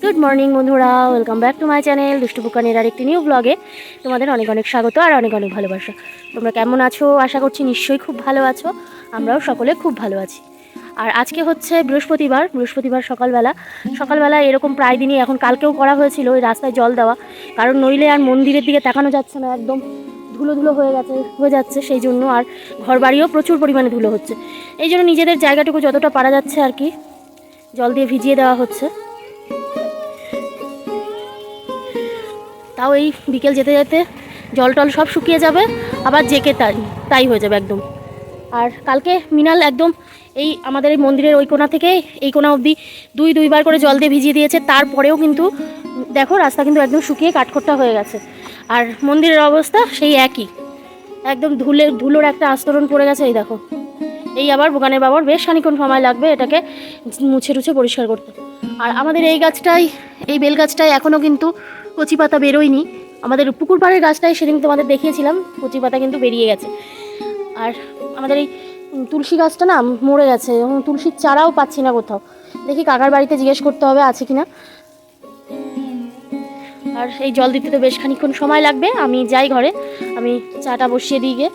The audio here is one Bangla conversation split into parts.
গুড মর্নিং বন্ধুরা, welcome back to my channel দুষ্টু বুকানের আর একটি নিউ ব্লগে তোমাদের অনেক অনেক স্বাগত আর অনেক অনেক ভালোবাসা। তোমরা কেমন আছো? আশা করছি নিশ্চয়ই খুব ভালো আছো। আমরাও সকলে খুব ভালো আছি। আর আজকে হচ্ছে বৃহস্পতিবার সকালবেলা এরকম প্রায় দিনই, এখন কালকেও করা হয়েছিল ওই রাস্তায় জল দেওয়া, কারণ নইলে আর মন্দিরের দিকে তাকানো যাচ্ছে না, একদম ধুলো ধুলো হয়ে যাচ্ছে সেই জন্য। আর ঘর বাড়িও প্রচুর পরিমাণে ধুলো হচ্ছে, এই জন্য নিজেদের জায়গাটুকু যতটা পারা যাচ্ছে আর কি জল দিয়ে ভিজিয়ে দেওয়া হচ্ছে। তাও এই বিকেল যেতে যেতে জল টল সব শুকিয়ে যাবে, আবার জেকে তাই হয়ে যাবে একদম। আর কালকে মিনাল একদম এই আমাদের এই মন্দিরের ওই কোণা থেকে এই কোণা অবধি দুইবার করে জল দিয়ে ভিজিয়ে দিয়েছে, তারপরেও কিন্তু দেখো রাস্তা কিন্তু একদম শুকিয়ে কাঠখোট্টা হয়ে গেছে। আর মন্দিরের অবস্থা সেই একই, একদম ধুলোর একটা আস্তরণ পড়ে গেছে। এই দেখো, এই আবার বোকানের বাবার বেশ খানিক্ষণ সময় লাগবে এটাকে মুছে টুছে পরিষ্কার করতে। আর আমাদের এই বেল গাছটায় এখনও কিন্তু কচি পাতা বেরোয়নি। আমাদের পুকুর পাড়ের গাছটায় সেদিন তোমাদের দেখিয়েছিলাম, কচি পাতা কিন্তু বেরিয়ে গেছে। আর আমাদের এই তুলসী গাছটা না মরে গেছে, এবং তুলসীর চারাও পাচ্ছি না কোথাও। দেখি কাকার বাড়িতে জিজ্ঞেস করতে হবে আছে কিনা। আর এই জল দিতে তো বেশ খানিক্ষণ সময় লাগবে, আমি যাই ঘরে, আমি চাটা বসিয়ে দিই গে।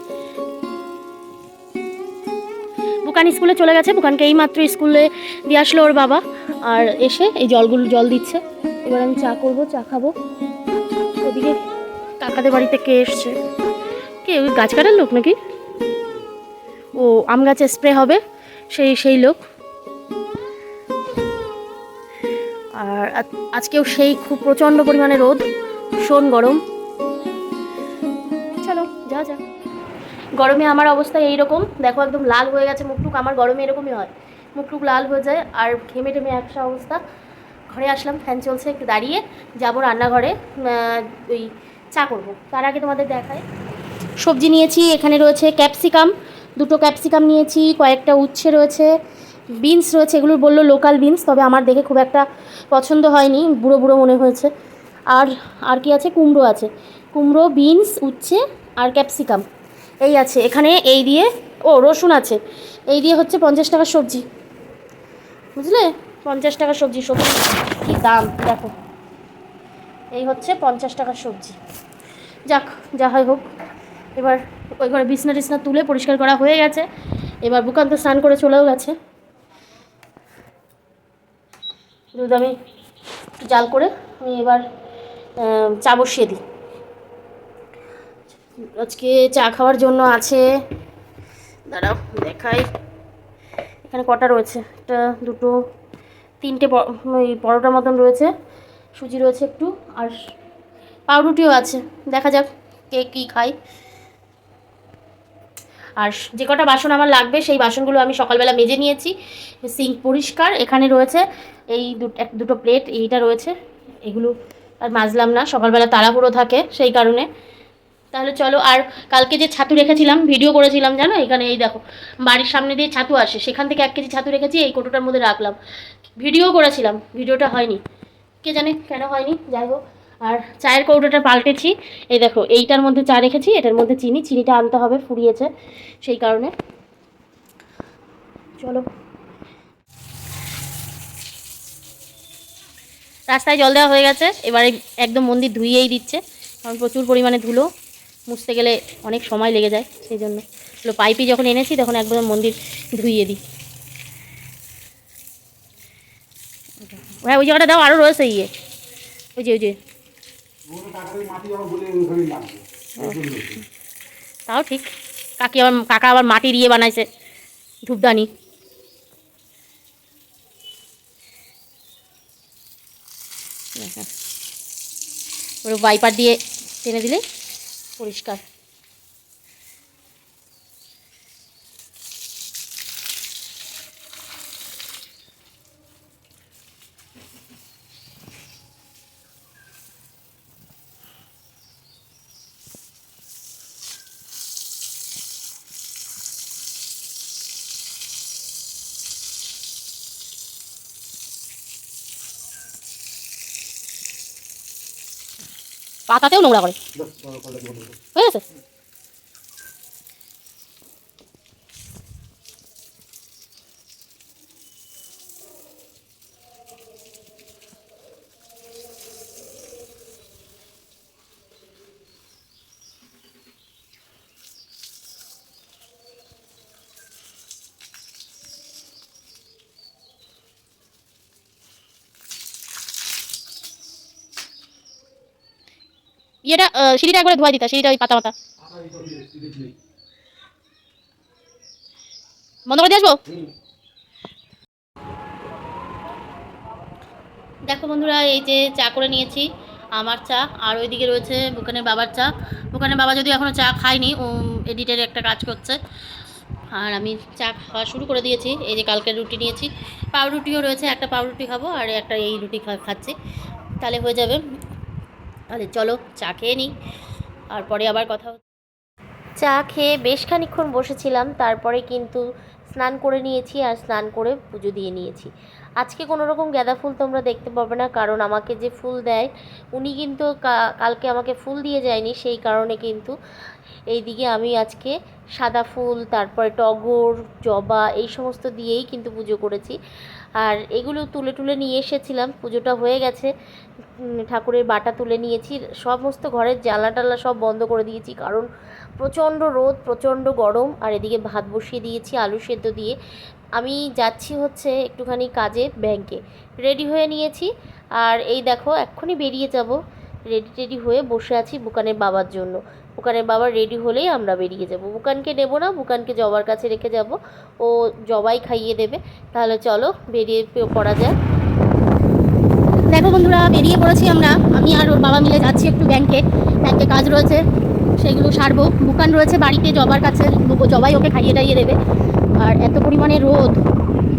বুকান স্কুলে চলে গেছে, বুকানকে এই মাত্র স্কুলে দিয়ে আসলো ওর বাবা, আর এসে এই জল দিচ্ছে। এবার আমি চা করবো, চা খাবো। ওদিকে কাকাদের বাড়িতে কে এসছে? কে? ওই গাছ কাটার লোক নাকি? ও আম গাছে স্প্রে হবে সেই লোক। আর আজকেও সেই খুব প্রচণ্ড পরিমাণে রোদ, ভীষণ গরম। চলো যা যা। গরমে আমার অবস্থা এইরকম, দেখো একদম লাল হয়ে গেছে মুখটুক। আমার গরমে এরকমই হয়, মুখটুক লাল হয়ে যায় আর ঘেমে টেমে একসা অবস্থা। ঘরে আসলাম, ফ্যান চলছে, একটু দাঁড়িয়ে যাবো রান্নাঘরে, ওই চা করবো। তার আগে তোমাদের দেখায় সবজি নিয়েছি। এখানে রয়েছে ক্যাপসিকাম, 2টো ক্যাপসিকাম নিয়েছি, কয়েকটা উচ্ছে রয়েছে, বিনস রয়েছে। এগুলো বললো লোকাল বিনস, তবে আমার দেখে খুব একটা পছন্দ হয়নি, বুড়ো বুড়ো মনে হয়েছে। আর আর কি আছে? কুমড়ো আছে, কুমড়ো, বিনস, উচ্ছে আর ক্যাপসিকাম এই আছে এখানে। এই দিয়ে রসুন আছে। এই দিয়ে হচ্ছে 50 টাকার সবজি, বুঝলে? 50 টাকার সবজি কী দাম দেখো। এই হচ্ছে 50 টাকার সবজি। যাক, যা হয় হোক। এবার ওই ঘরে বিছনা টিছনা তুলে পরিষ্কার করা হয়ে গেছে। এবার বুকান তো স্নান করে চলেও গেছে। দুধ আমি জাল করে আমি এবার চা বসিয়ে দিই। আজকে চা খাওয়ার জন্য আছে, দাঁড়াও দেখাই, এখানে কটা রয়েছে, একটা, দুটো, তিনটে ওই পরোটার মতন রয়েছে, সুজি রয়েছে একটু, আর পাউরুটিও আছে। দেখা যাক কে কী খায়। আর যে কটা বাসন আমার লাগবে সেই বাসনগুলো আমি সকালবেলা মেজে নিয়েছি, সিঙ্ক পরিষ্কার। এখানে রয়েছে এই দুটো প্লেট, এইটা রয়েছে, এগুলো আর মাজলাম না, সকালবেলা তাড়াহুড়ো থাকে সেই কারণে। তাহলে চলো। আর কালকে যে ছাতু রেখেছিলাম, ভিডিও করেছিলাম জানো, এখানে এই দেখো বাড়ির সামনে দিয়ে ছাতু আসে, সেখান থেকে 1 কেজি ছাতু রেখেছি, এই কোটোটার মধ্যে রাখলাম। ভিডিও করেছিলাম, ভিডিওটা হয়নি, কে জানে কেন হয়নি, যাই হোক। আর চায়ের কৌটোটা পাল্টেছি, এই দেখো এইটার মধ্যে চা রেখেছি, এটার মধ্যে চিনিটা আনতে হবে, ফুরিয়েছে সেই কারণে। চলো, রাস্তায় জল দেওয়া হয়ে গেছে, এবারে একদম মন্দির ধুইয়েই দিচ্ছে, কারণ প্রচুর পরিমাণে ধুলো, মুছতে গেলে অনেক সময় লেগে যায়, সেই জন্য পাইপে যখন এনেছি তখন একদম মন্দির ধুইয়ে দিই। হ্যাঁ ওই জায়গাটা দাও, আরও রয়েছে ইয়ে, ওই যে তাও ঠিক। কাকা আবার মাটির ইয়ে বানাইছে, ধূপদানি। ওর ওয়াইপার দিয়ে টেনে দিলে পরিষ্কার। পাতাতেও নোংরা করে, হয়ে গেছে। ইয়েটা সিঁড়িটা একবারে ধোয়া দিতা, সিঁড়িটা ওই পাতা পাতা বন্ধ করে দিয়ে আসবো। দেখো বন্ধুরা, এই যে চা করে নিয়েছি, আমার চা, আর ওইদিকে রয়েছে বুকানের বাবার চা। বুকানের বাবা যদিও এখনও চা খায়নি, ও এডিটের একটা কাজ করছে, আর আমি চা খাওয়া শুরু করে দিয়েছি। এই যে কালকের রুটি নিয়েছি, পাউরুটিও রয়েছে, একটা পাউরুটি খাবো আর একটা এই রুটি খাচ্ছি, তাহলে হয়ে যাবে। তাহলে চলো চা খেয়ে নিই, আর পরে আবার কথা। চা খেয়ে বেশ খানিকক্ষণ বসেছিলাম, তারপরে কিন্তু স্নান করে নিয়েছি, আর স্নান করে পুজো দিয়ে নিয়েছি। আজকে কোনো রকম গাঁদা ফুল তোমরা দেখতে পাবে না, কারণ আমাকে যে ফুল দেয় উনি কিন্তু কালকে আমাকে ফুল দিয়ে যায়নি, সেই কারণে কিন্তু এইদিকে আমি আজকে সাদা ফুল, তারপরে টগর, জবা, এই সমস্ত দিয়েই কিন্তু পুজো করেছি। আর এগুলো তুলে তুলে নিয়ে এসেছিলাম, পুজোটা হয়ে গেছে, ঠাকুরের বাটা তুলে নিয়েছি, সমস্ত ঘরের জানলা টালা সব বন্ধ করে দিয়েছি, কারণ প্রচণ্ড রোদ, প্রচণ্ড গরম। আর এদিকে ভাত বসিয়ে দিয়েছি আলু সেদ্ধ দিয়ে। আমি যাচ্ছি হচ্ছে একটুখানি কাজে, ব্যাংকে রেডি হয়ে নিয়েছি, আর এই দেখো এক্ষুনি বেরিয়ে যাব, রেডি টেডি হয়ে বসে আছি বুকানের বাবার জন্য। বুকানের বাবা রেডি হলেই আমরা বেরিয়ে যাব। বুকানকে নেব না, বুকানকে জবার কাছে রেখে যাব, ও জবাই খাইয়ে দেবে। তাহলে চলো বেরিয়ে পড়া যায়। দেখো বন্ধুরা, বেরিয়ে পড়েছি আমরা, আমি আর ওর বাবা মিলে যাচ্ছি একটু ব্যাংকে, ব্যাংকে কাজ রয়েছে, সেগুলো সারবো। বুকান রয়েছে বাড়িতে জবার কাছে, জবাই ওকে খাইয়ে টাইয়ে দেবে। আর এত পরিমাণে রোদ,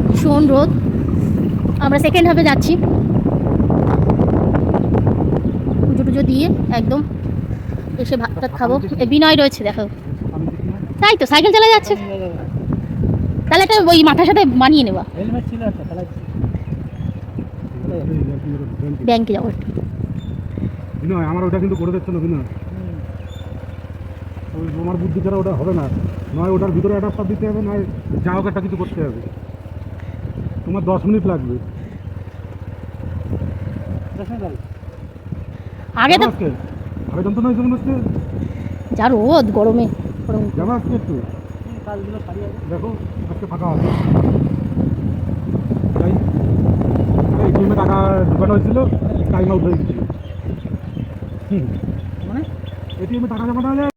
ভীষণ রোদ। আমরা সেকেন্ড হাফে যাচ্ছি, পুজো টুজো দিয়ে একদম এসে ভাত টাত খাবো। বিনয় রয়েছে দেখো, তাই তো সাইকেল চালা যাচ্ছে, তাহলে একটা ওই মাথার সাথে মানিয়ে নেওয়া। ব্যাংকে যাবো বিনয়, আমার ওটা কিন্তু করে দিচ্ছে না বিনয়, ওই তোমার বুদ্ধি ছাড়া ওটা হবে না, নয় ওটার ভিতরে অ্যাডাপ্টার দিতে হবে, নয় যা হোক একটা কিছু করতে হবে, তোমার 10 মিনিট লাগবে। আগে তো আবেদন তো নয় যেমন হচ্ছে, যা রোদ গরমে যাবো আজকে একটু দেখো, আজকে ফাঁকা হবে। তাই এটিএমে টাকা ঢোকানো হয়েছিল, টাইম আউট হয়ে গেছিল, মানে এটিএমে টাকা জমা দেওয়া যায়।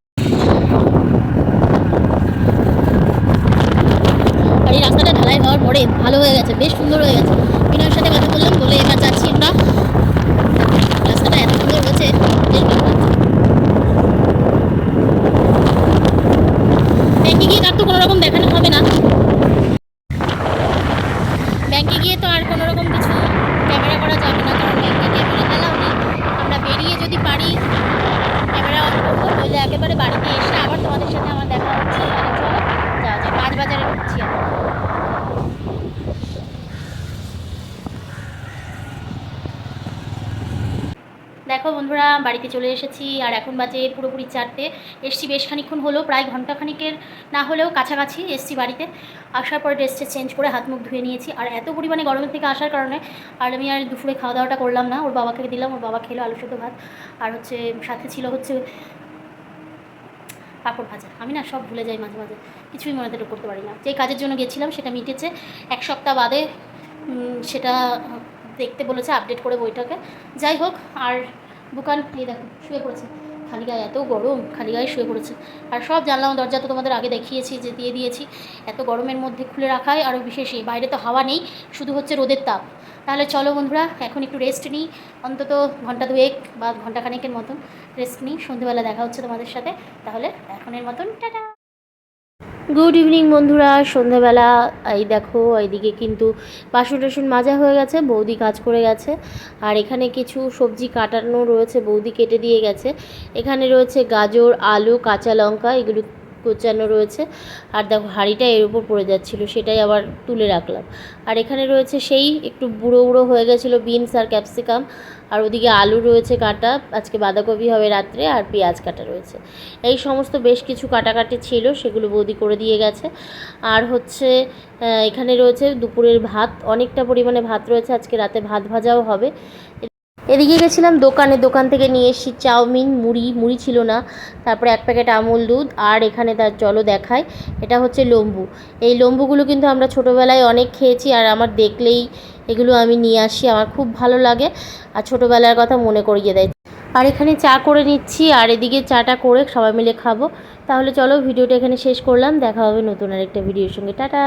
আর এই রাস্তাটা ঢালাই হওয়ার পরে ভালো হয়ে গেছে, বেশ সুন্দর হয়ে গেছে। বিনয়ের সাথে কথা বললাম, বলে এবার যাচ্ছি আমরা। রাস্তাটা এত সুন্দর হয়েছে, বেশ ভালো লাগছে। ব্যাংকে গিয়ে তার তো কোনো রকম দেখানো হবে না, ব্যাংকে গিয়ে তো আর কোনো রকম কিছু ক্যামেরা করা যাবে না, কারণ ব্যাংকে ক্যামেরা অ্যালাউ নেই। আমরা বেরিয়ে যদি পারি ক্যামেরা অন করবো, নইলে একেবারে বাড়িতে এসে আবার তোমাদের সাথে আমার দেখা হচ্ছে। তাহলে চলো যাওয়া যায়, 5 বাজারে ঢুকছি আমরা। দেখো বন্ধুরা, বাড়িতে চলে এসেছি, আর এখন বাজে পুরোপুরি 4টে। এসছি বেশ খানিক্ষণ হলো, প্রায় ঘন্টাখানিকের না হলেও কাছাকাছি এসছি বাড়িতে। আসার পর ড্রেসটা চেঞ্জ করে হাত মুখ ধুয়ে নিয়েছি, আর এত পরিমাণে গরমের থেকে আসার কারণে আর আমি আর দুপুরে খাওয়া দাওয়াটা করলাম না, ওর বাবাকে দিলাম, ওর বাবা খেলো আলু সেদ্ধ ভাত, আর হচ্ছে সাথে ছিল হচ্ছে পাঁপড় ভাজা। আমি না সব ভুলে যাই মাঝে মাঝে, কিছুই মনে করতে পারি না। যে কাজের জন্য গেছিলাম সেটা মিটেছে, 1 সপ্তাহ বাদে সেটা দেখতে বলেছে, আপডেট করে বইটাকে। যাই হোক, আর বুকান এই দেখো শুয়ে পড়েছে খালি গায়ে, এত গরম, খালি গায়ে শুয়ে পড়েছে। আর সব জানলা দরজা তো তোমাদের আগে দেখিয়েছি যে দিয়ে দিয়েছি, এত গরমের মধ্যে খুলে রাখায় আরও বিশেষই, বাইরে তো হাওয়া নেই, শুধু হচ্ছে রোদের তাপ। তাহলে চলো বন্ধুরা, এখন একটু রেস্ট নিই, অন্তত ঘন্টা 2 বা ঘন্টাখানেকের মতন রেস্ট নিই, সন্ধ্যেবেলা দেখা হচ্ছে তোমাদের সাথে। তাহলে এখনের মতন টাটা। গুড ইভিনিং বন্ধুরা, সন্ধ্যাবেলা। এই দেখো এইদিকে কিন্তু বাসন টাসন মাজা হয়ে গেছে, বৌদি কাজ করে গেছে, আর এখানে কিছু সবজি কাটানো রয়েছে, বৌদি কেটে দিয়ে গেছে। এখানে রয়েছে গাজর, আলু, কাঁচা লঙ্কা, এগুলো কোচানো রয়েছে। আর দেখো হাঁড়িটা এর উপর পড়ে যাচ্ছিলো, সেটাই আবার তুলে রাখলাম। আর এখানে রয়েছে সেই একটু বুড়ো বুড়ো হয়ে গেছিলো বিনস আর ক্যাপসিকাম, আর ওদিকে আলু রয়েছে কাটা, আজকে বাঁধাকপি হবে রাত্রে, আর পেঁয়াজ কাটা রয়েছে। এই সমস্ত বেশ কিছু কাটাকাটি ছিল, সেগুলো বৌদি করে দিয়ে গেছে। আর হচ্ছে এখানে রয়েছে দুপুরের ভাত, অনেকটা পরিমাণে ভাত রয়েছে, আজকে রাতে ভাত ভাজাও হবে। এদিকে গেছিলাম দোকানে, দোকান থেকে নিয়ে এসেছি চাউমিন, মুড়ি ছিল না, তারপরে 1 প্যাকেট আমুল দুধ, আর এখানে তার চলো দেখায়, এটা হচ্ছে লম্বু। এই লম্বুগুলো কিন্তু আমরা ছোটোবেলায় অনেক খেয়েছি, আর আমার দেখলেই এগুলো আমি নিয়ে আসি, আমার খুব ভালো লাগে, আর ছোটোবেলার কথা মনে করিয়ে দেয়। আর এখানে চা করে নিচ্ছি, আর এদিকে চাটা করে সবাই মিলে খাবো। তাহলে চলো ভিডিওটা এখানে শেষ করলাম, দেখা হবে নতুন আরেকটা ভিডিওর সঙ্গে। টাটা।